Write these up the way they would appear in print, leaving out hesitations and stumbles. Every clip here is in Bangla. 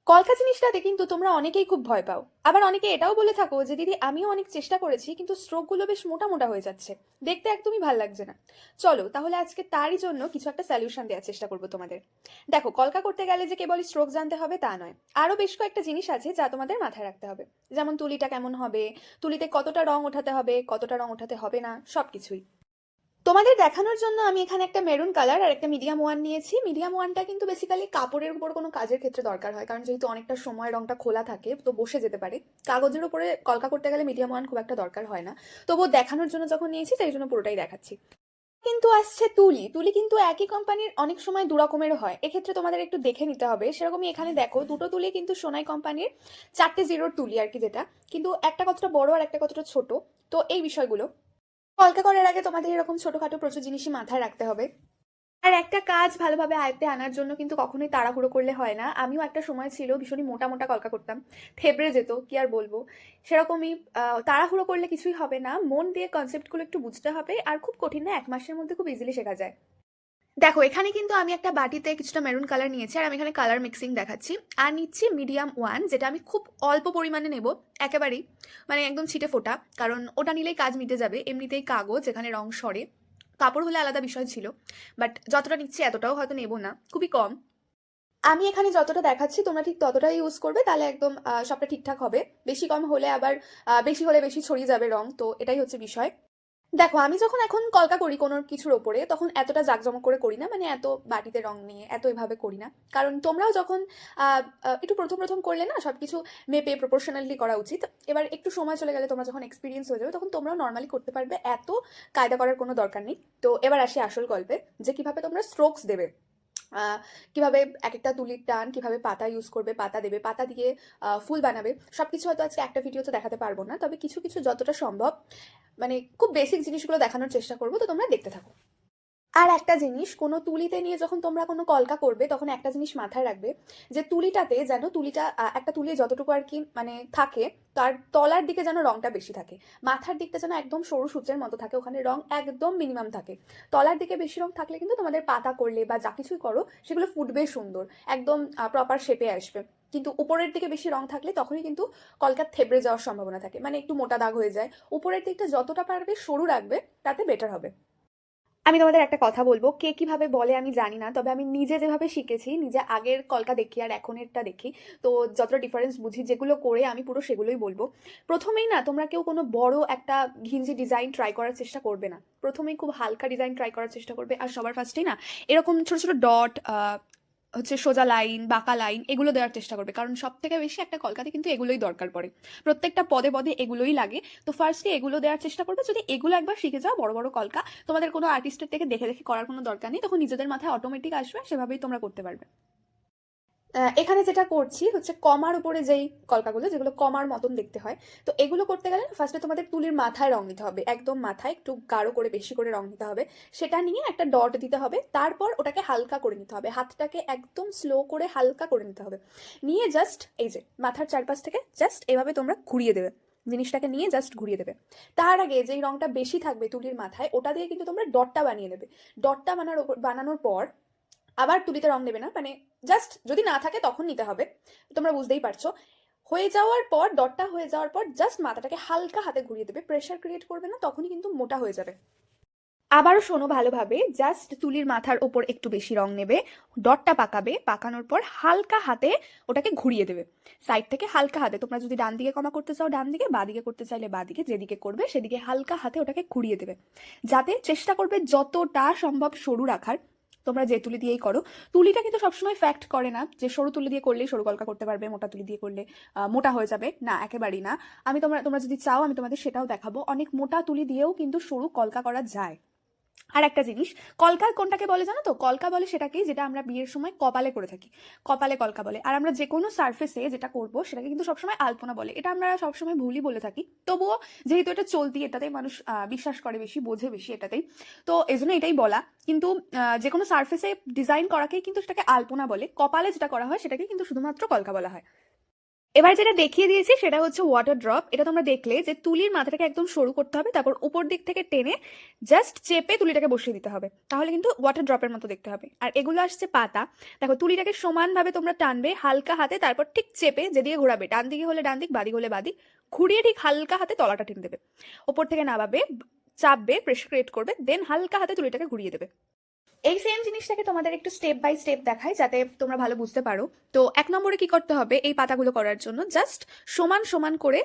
কলকা জিনিসটাতে কিন্তু তোমরা অনেকেই খুব ভয় পাও। আবার অনেকে এটাও বলে থাকো যে দিদি আমিও অনেক চেষ্টা করেছি কিন্তু স্ট্রোকগুলো বেশ মোটা মোটা হয়ে যাচ্ছে, দেখতে একদমই ভাল লাগছে না। চলো তাহলে আজকে তারই জন্য কিছু একটা সলিউশন দেওয়ার চেষ্টা করবো তোমাদের। দেখো, কলকা করতে গেলে যে কেবল স্ট্রোক জানতে হবে তা নয়, আরও বেশ কয়েকটা জিনিস আছে যা তোমাদের মাথায় রাখতে হবে। যেমন তুলিটা কেমন হবে, তুলিতে কতটা রং ওঠাতে হবে, কতটা রং ওঠাতে হবে না, সবকিছুই তোমাদের দেখানোর জন্য আমি এখানে একটা মেরুন কালার আর একটা মিডিয়াম ওয়ান নিয়েছি। মিডিয়াম ওয়ানটা কিন্তু বেসিক্যালি কাপড়ের উপর কোনো কাজের ক্ষেত্রে দরকার হয়, কারণ যেহেতু অনেকটা সময় রংটা খোলা থাকে তো বসে যেতে পারে। কাগজের উপরে কলকা করতে গেলে মিডিয়াম ওয়ান খুব একটা দরকার হয় না, তবুও দেখানোর জন্য যখন নিয়েছি তাই জন্য পুরোটাই দেখাচ্ছি। কিন্তু আসছে তুলি। তুলি কিন্তু একই কোম্পানির অনেক সময় দু রকমেরও হয়, এক্ষেত্রে তোমাদের একটু দেখে নিতে হবে। সেরকমই এখানে দেখো, দুটো তুলি কিন্তু সোনাই কোম্পানির, 4টে জিরোর তুলি আর কি, যেটা কিন্তু একটা কতটা বড় আর একটা কতটা ছোট। তো এই বিষয়গুলো কলকা করার আগে তোমাদের এরকম ছোটখাটো প্রচুর জিনিসই মাথায় রাখতে হবে। আর একটা কাজ ভালোভাবে আয়ত্তে আনার জন্য কিন্তু কখনোই তাড়াহুড়ো করলে হয় না। আমিও একটা সময় ছিল ভীষণই মোটা মোটা কলকা করতাম, থেবড়ে যেত, কি আর বলবো। সেরকমই তাড়াহুড়ো করলে কিছুই হবে না, মন দিয়ে কনসেপ্টগুলো একটু বুঝতে হবে, আর খুব কঠিন না, 1 মাসের মধ্যে খুব ইজিলি শেখা যায়। দেখো, এখানে কিন্তু আমি একটা বাটিতে কিছুটা মেরুন কালার নিয়েছি, আর আমি এখানে কালার মিক্সিং দেখাচ্ছি। আর নিচ্ছি মিডিয়াম ওয়ান, যেটা আমি খুব অল্প পরিমাণে নেব, একেবারেই মানে একদম ছিটে ফোটা, কারণ ওটা নিলেই কাজ মিটে যাবে। এমনিতেই কাগজ, এখানে রং সরে, কাপড় হলে আলাদা বিষয় ছিল, বাট যতটা নিচ্ছি এতটাও হয়তো নেব না, খুবই কম। আমি এখানে যতটা দেখাচ্ছি তোমরা ঠিক ততটাই ইউজ করবে, তাহলে একদম সবটা ঠিকঠাক হবে। বেশি কম হলে আবার বেশি হলে বেশি ছড়িয়ে যাবে রং, তো এটাই হচ্ছে বিষয়। দেখো, আমি যখন এখন কলকা করি কোনো কিছুর ওপরে, তখন এতটা জাঁকজমক করে করি না, মানে এত বাটিতে রং নিয়ে এত এভাবে করি না। কারণ তোমরাও যখন একটু প্রথম প্রথম করলে না, সবকিছু মেপে প্রপোর্শনালি করা উচিত। এবার একটু সময় চলে গেলে, তোমরা যখন এক্সপিরিয়েন্স হয়ে যাবে, তখন তোমরাও নর্মালি করতে পারবে, এত কায়দা করার কোনো দরকার নেই। তো এবার আসি আসল গল্পে, যে কিভাবে তোমরা স্ট্রোকস দেবে। কিভাবে এক একটা তুলির টান, কিভাবে পাতা ইউজ করবে, পাতা দেবে, পাতা দিয়ে ফুল বানাবে, সবকিছু হয়তো আজকে একটা ভিডিওতে দেখাতে পারবো না, তবে কিছু কিছু যতটা সম্ভব, মানে খুব বেসিক জিনিসগুলো দেখানোর চেষ্টা করবো, তো তোমরা দেখতে থাকো। আর একটা জিনিস, কোনো তুলিতে নিয়ে যখন তোমরা কোনো কলকা করবে, তখন একটা জিনিস মাথায় রাখবে, যে তুলিটাতে যেন তুলিটা একটা তুলি যতটুকু আর কি মানে থাকে, তার তলার দিকে যেন রংটা বেশি থাকে, মাথার দিকটা যেন একদম সরু সূত্রের মতো থাকে, ওখানে রং একদম মিনিমাম থাকে। তলার দিকে বেশি রং থাকলে কিন্তু তোমাদের পাতা করলে বা যা কিছুই করো সেগুলো ফুটবে সুন্দর, একদম প্রপার শেপে আসবে। কিন্তু উপরের দিকে বেশি রং থাকলে তখনই কিন্তু কলকা থেবড়ে যাওয়ার সম্ভাবনা থাকে, মানে একটু মোটা দাগ হয়ে যায়। উপরের দিকটা যতটা পারবে সরু রাখবে, তাতে বেটার হবে। আমি তোমাদের একটা কথা বলবো, কে কিভাবে বলে আমি জানি না, তবে আমি নিজে যেভাবে শিখেছি, নিজে আগের কলকা দেখি আর এখনেরটা দেখি, তো যতটা ডিফারেন্স বুঝি, যেগুলো করে আমি পুরো সেগুলোই বলবো। প্রথমেই না তোমরা কেউ কোনো বড় একটা ঘিঞ্জি ডিজাইন ট্রাই করার চেষ্টা করবে না, প্রথমেই খুব হালকা ডিজাইন ট্রাই করার চেষ্টা করবে। আর সবার ফার্স্টেই না এরকম ছোট ছোট ডট, হচ্ছে সোজা লাইন, বাঁকা লাইন, এগুলো দেওয়ার চেষ্টা করবে, কারণ সব থেকে বেশি একটা কলকাতে কিন্তু এগুলোই দরকার পড়ে, প্রত্যেকটা পদে পদে এগুলোই লাগে। তো ফার্স্টে এগুলো দেওয়ার চেষ্টা করবে। যদি এগুলো একবার শিখে যাও, বড় বড় কলকা তোমাদের কোনো আর্টিস্টের থেকে দেখে দেখে করার কোনো দরকার নেই, তখন নিজেদের মাথায় অটোমেটিক আসবে, সেভাবেই তোমরা করতে পারবে। এখানে যেটা করছি হচ্ছে কমার উপরে যেই কলকাগুলো, যেগুলো কমার মতন দেখতে হয়, তো এগুলো করতে গেলে ফার্স্টে তোমাদের তুলির মাথায় রং দিতে হবে, একদম মাথায় একটু গাঢ় করে বেশি করে রং দিতে হবে। সেটা নিয়ে একটা ডট দিতে হবে, তারপর ওটাকে হালকা করে নিতে হবে, হাতটাকে একদম স্লো করে হালকা করে নিতে হবে। নিয়ে জাস্ট এই যে মাথার চারপাশ থেকে জাস্ট এভাবে তোমরা ঘুরিয়ে দেবে, জিনিসটাকে নিয়ে জাস্ট ঘুরিয়ে দেবে। তার আগে যেই রংটা বেশি থাকবে তুলির মাথায়, ওটা দিয়ে কিন্তু তোমরা ডটটা বানিয়ে নেবে। ডটটা বানানোর পর আবার তুলিতে রং নেবে না, মানে জাস্ট যদি না থাকে তখন নিতে হবে, তোমরা বুঝতেই পারছো। হয়ে যাওয়ার পর, ডটটা হয়ে যাওয়ার পর জাস্ট মাথাটাকে হালকা হাতে ঘুরিয়ে দেবে, প্রেশার ক্রিয়েট করবে না, তখনই কিন্তু মোটা হয়ে যাবে। আবারও শোনো ভালোভাবে, জাস্ট তুলির মাথার ওপর একটু বেশি রং নেবে, ডটটা পাকাবে, পাকানোর পর হালকা হাতে ওটাকে ঘুরিয়ে দেবে, সাইড থেকে হালকা হাতে। তোমরা যদি ডান দিকে কমা করতে চাও ডান দিকে, বা দিকে করতে চাইলে বা দিকে, যেদিকে করবে সেদিকে হালকা হাতে ওটাকে ঘুরিয়ে দেবে। যাতে চেষ্টা করবে যতটা সম্ভব সরু রাখার। তোমরা যে তুলি দিয়েই করো, তুলিটা কিন্তু সবসময় ফ্যাক্ট করে না যে সরু তুলি দিয়ে করলেই সরু কলকা করতে পারবে, মোটা তুলি দিয়ে করলে মোটা হয়ে যাবে, না, একেবারেই না। তোমরা তোমরা যদি চাও আমি তোমাদের সেটাও দেখাবো, অনেক মোটা তুলি দিয়েও কিন্তু সরু কলকা করা যায়। আর একটা জিনিস, কলকা কোনটাকে বলে জানো তো? কলকা বলে সেটাকেই যেটা আমরা বিয়ের সময় কপালে করে থাকি, কপালে কলকা বলে। আর আমরা যে কোনো সারফেসে যেটা করব সেটাকে কিন্তু সবসময় আলপনা বলে, এটা আমরা সবসময় ভুলই বলে থাকি। তবুও যেহেতু এটা চলতি, এটাতেই মানুষ বিশ্বাস করে বেশি, বোঝে বেশি এটাতেই, তো এই জন্য এটাই বলা। কিন্তু যে কোনো সারফেসে ডিজাইন করাকেই কিন্তু সেটাকে আলপনা বলে, কপালে যেটা করা হয় সেটাকে কিন্তু শুধুমাত্র কলকা বলা হয়। এবার যেটা দেখিয়ে দিয়েছি সেটা হচ্ছে ওয়াটার ড্রপ। এটা তোমরা দেখলে যে তুলির মাথাটাকে একদম সরু করতে হবে, তারপর উপর দিক থেকে টেনে জাস্ট চেপে তুলিটাকে বসিয়ে দিতে হবে, তাহলে কিন্তু ওয়াটার ড্রপের মতো দেখতে হবে। আর এগুলো আসছে পাতা। দেখো তুলিটাকে সমানভাবে তোমরা টানবে হালকা হাতে, তারপর ঠিক চেপে যেদিকে ঘোরাবে, ডান দিকে হলে ডান দিক, বাদিক হলে বাদিক, ঘুরিয়ে ঠিক হালকা হাতে তলাটা টেনে দেবে, ওপর থেকে নামাবে, চাপবে, প্রেশার ক্রিয়েট করবে, দেন হালকা হাতে তুলিটাকে ঘুরিয়ে দেবে। এই সেম জিনিসটাকে তোমাদের একটু স্টেপ বাই স্টেপ দেখাই যাতে তোমরা ভালো বুঝতে পারো। তো 1 নম্বরে কি করতে হবে, এই পাতাগুলো করার জন্য জাস্ট সমান সমান করে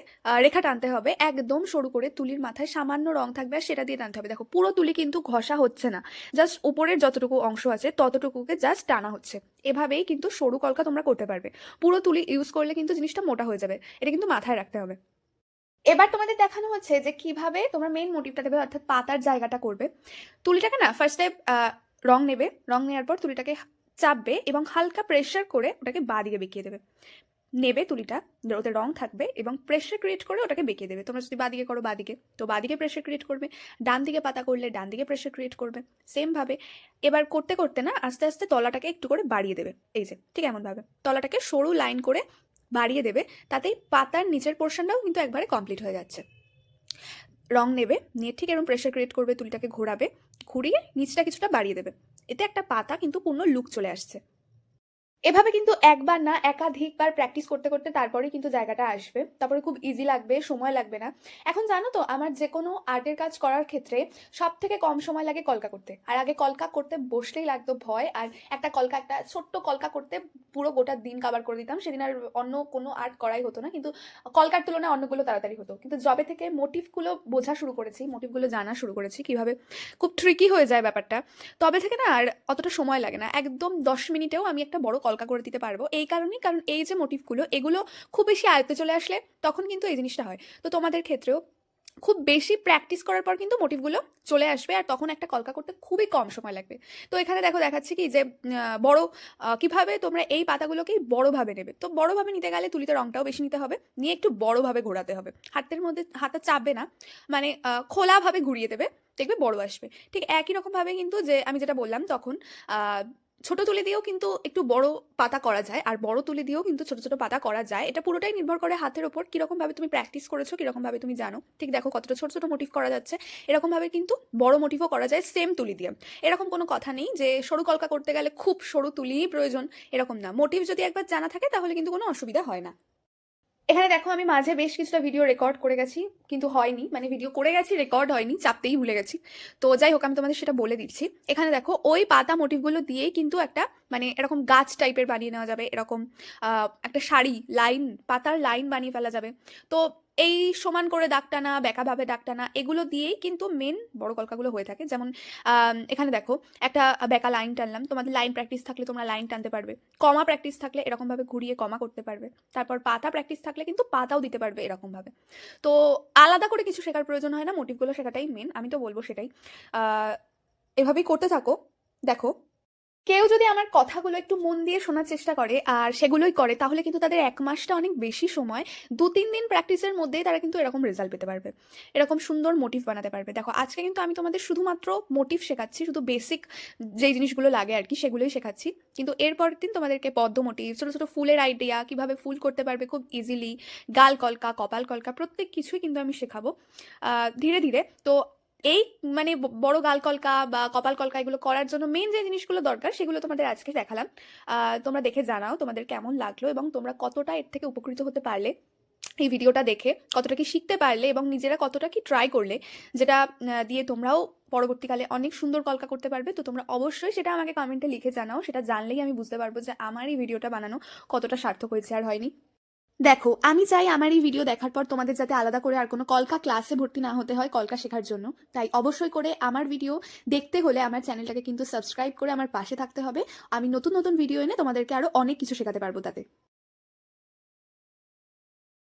রেখা টানতে হবে, একদম সরু করে। তুলির মাথায় সামান্য রং থাকবে আর সেটা দিয়ে টানতে হবে। দেখো পুরো তুলি কিন্তু ঘষা হচ্ছে না, জাস্ট উপরের যতটুকু অংশ আছে ততটুকুকে জাস্ট টানা হচ্ছে। এভাবেই কিন্তু সরু কলকা তোমরা করতে পারবে। পুরো তুলি ইউজ করলে কিন্তু জিনিসটা মোটা হয়ে যাবে, এটা কিন্তু মাথায় রাখতে হবে। এবার তোমাদের দেখানো হচ্ছে যে কিভাবে তোমরা মেইন মোটিভটা দেবে, অর্থাৎ পাতার জায়গাটা করবে। তুলিটাকে না ফার্স্টে রং নেবে, রং নেওয়ার পর তুলিটাকে চাপবে এবং হালকা প্রেশার করে ওটাকে বাদিকে বেঁকিয়ে দেবে। নেবে তুলিটা, ওতে রং থাকবে এবং প্রেশার ক্রিয়েট করে ওটাকে বেঁকিয়ে দেবে। তোমরা যদি বাদিকে করো বাদিকে, তো বাদিকে প্রেশার ক্রিয়েট করবে, ডান দিকে পাতা করলে ডান দিকে প্রেশার ক্রিয়েট করবে। সেমভাবে এবার করতে করতে না আস্তে আস্তে তলাটাকে একটু করে বাড়িয়ে দেবে, এই যে ঠিক এমনভাবে তলাটাকে সরু লাইন করে বাড়িয়ে দেবে, তাতেই পাতার নিচের পোর্শনটাও কিন্তু একবারে কমপ্লিট হয়ে যাচ্ছে। রং নেবে, নিয়ে ঠিক এরকম প্রেশার ক্রিয়েট করবে, তুলিটাকে ঘোরাবে, ঘুরিয়ে নিচটা কিছুটা বাড়িয়ে দেবে। এতে একটা পাতা কিন্তু পূর্ণ লুক চলে আসছে। এভাবে কিন্তু একবার না একাধিকবার প্র্যাকটিস করতে করতে তারপরে কিন্তু জায়গাটা আসবে, তারপরে খুব ইজি লাগবে, সময় লাগবে না। এখন জানো তো আমার যে কোনো আর্টের কাজ করার ক্ষেত্রে সব থেকে কম সময় লাগে কলকা করতে। আর আগে কলকা করতে বসলেই লাগতো ভয়, আর একটা কলকা, একটা ছোট্ট কলকা করতে পুরো গোটা দিন কাভার করে দিতাম, সেদিন আর অন্য কোনো আর্ট করাই হতো না। কিন্তু কলকার তুলনায় অন্যগুলো তাড়াতাড়ি হতো। কিন্তু যবে থেকে মোটিভগুলো বোঝা শুরু করেছি, মোটিভগুলো জানা শুরু করেছি কিভাবে খুব ট্রিকি হয়ে যায় ব্যাপারটা, তবে থেকে না আর অতটা সময় লাগে না। একদম 10 মিনিটেও আমি একটা বড় কলকা করে দিতে পারবো। এই কারণেই, কারণ এই যে মোটিভগুলো এগুলো খুব বেশি আয়ত্তে চলে আসলে তখন কিন্তু এই জিনিসটা হয়। তো তোমাদের ক্ষেত্রেও খুব বেশি প্র্যাকটিস করার পর কিন্তু মোটিভগুলো চলে আসবে, আর তখন একটা কলকা করতে খুবই কম সময় লাগবে। তো এখানে দেখো দেখাচ্ছি কি যে বড় কিভাবে তোমরা এই পাতাগুলোকেই বড়ভাবে নেবে। তো বড়ভাবে নিতে গেলে তুলিতে রংটাও বেশি নিতে হবে, নিয়ে একটু বড়ভাবে ঘোরাতে হবে, হাতের মধ্যে হাতটা চাপবে না, মানে খোলাভাবে ঘুরিয়ে দেবে, দেখবে বড় আসবে। ঠিক একই রকমভাবে কিন্তু যে আমি যেটা বললাম তখন ছোট তুলি দিয়েও কিন্তু একটু বড় পাতা করা যায়, আর বড় তুলি দিয়েও কিন্তু ছোট ছোট পাতা করা যায়। এটা পুরোটাই নির্ভর করে হাতের ওপর কিরকম ভাবে তুমি প্র্যাকটিস করেছো, কিরকম ভাবে তুমি জানো। ঠিক দেখো কতটা ছোট ছোট মোটিভ করা যাচ্ছে, এরকম ভাবে কিন্তু বড় মোটিভও করা যায় সেম তুলি দিয়ে। এরকম কোনো কথা নেই যে সরু কলকা করতে গেলে খুব সরু তুলিই প্রয়োজন, এরকম না। মোটিভ যদি একবার জানা থাকে তাহলে কিন্তু কোনো অসুবিধা হয় না। এখানে দেখো আমি মাঝে বেশ কিছুটা ভিডিও রেকর্ড করে গেছি, কিন্তু হয়নি, মানে ভিডিও করে গেছি রেকর্ড হয়নি, চাপতেই ভুলে গেছি। তো যাই হোক আমি তোমাদের সেটা বলে দিচ্ছি। এখানে দেখো ওই পাতা মোটিভগুলো দিয়েই কিন্তু একটা মানে এরকম গাছ টাইপের বানিয়ে নেওয়া যাবে, এরকম একটা শাড়ি লাইন, পাতার লাইন বানিয়ে ফেলা যাবে। তো এই সমান করে দাগ টানা, বেঁকাভাবে দাগ টানা, এগুলো দিয়েই কিন্তু মেন বড় কলকাগুলো হয়ে থাকে। যেমন এখানে দেখো একটা বেঁকা লাইন টানলাম, তোমাদের লাইন প্র্যাকটিস থাকলে তোমরা লাইন টানতে পারবে, কমা প্র্যাকটিস থাকলে এরকমভাবে ঘুরিয়ে কমা করতে পারবে, তারপর পাতা প্র্যাকটিস থাকলে কিন্তু পাতাও দিতে পারবে এরকমভাবে। তো আলাদা করে কিছু শেখার প্রয়োজন হয় না, মোটিভগুলো শেখাটাই মেন, আমি তো বলবো সেটাই। এভাবেই করতে থাকো। দেখো কেউ যদি আমার কথাগুলো একটু মন দিয়ে শোনার চেষ্টা করে আর সেগুলোই করে, তাহলে কিন্তু তাদের 1 মাসটা অনেক বেশি সময়, 2-3 দিন প্র্যাকটিসের মধ্যেই তারা কিন্তু এরকম রেজাল্ট পেতে পারবে, এরকম সুন্দর মোটিভ বানাতে পারবে। দেখো আজকে কিন্তু আমি তোমাদের শুধুমাত্র মোটিভ শেখাচ্ছি, শুধু বেসিক যেই জিনিসগুলো লাগে আর কি সেগুলোই শেখাচ্ছি। কিন্তু এরপরের দিন তোমাদেরকে পদ্ম মোটিভ, ছোটো ছোটো ফুলের আইডিয়া, কিভাবে ফুল করতে পারবে খুব ইজিলি, গাল কলকা, কপাল কলকা, প্রত্যেক কিছুই কিন্তু আমি শেখাবো ধীরে ধীরে। তো এই মানে বড় গাল কলকা বা কপাল কলকা এগুলো করার জন্য মেন যে জিনিসগুলো দরকার সেগুলো তোমাদের আজকে দেখালাম। তোমরা দেখে জানাও তোমাদের কেমন লাগলো এবং তোমরা কতটা এর থেকে উপকৃত হতে পারলে এই ভিডিওটা দেখে, কতটা কি শিখতে পারলে এবং নিজেরা কতটা কি ট্রাই করলে, যেটা দিয়ে তোমরাও পরবর্তীকালে অনেক সুন্দর কলকা করতে পারবে। তো তোমরা অবশ্যই সেটা আমাকে কমেন্টে লিখে জানাও, সেটা জানলেই আমি বুঝতে পারবো যে আমার এই ভিডিওটা বানানো কতটা সার্থক হয়েছে আর হয়নি। দেখো আমি চাই আমার এই ভিডিও দেখার পর তোমাদের যাতে আলাদা করে আর কোনো কলকা ক্লাসে ভর্তি না হতে হয় কলকা শেখার জন্য। তাই অবশ্যই করে আমার ভিডিও দেখতে হলে আমার চ্যানেলটাকে কিন্তু সাবস্ক্রাইব করে আমার পাশে থাকতে হবে। আমি নতুন নতুন ভিডিও এনে তোমাদেরকে আরো অনেক কিছু শেখাতে পারবো তাতে।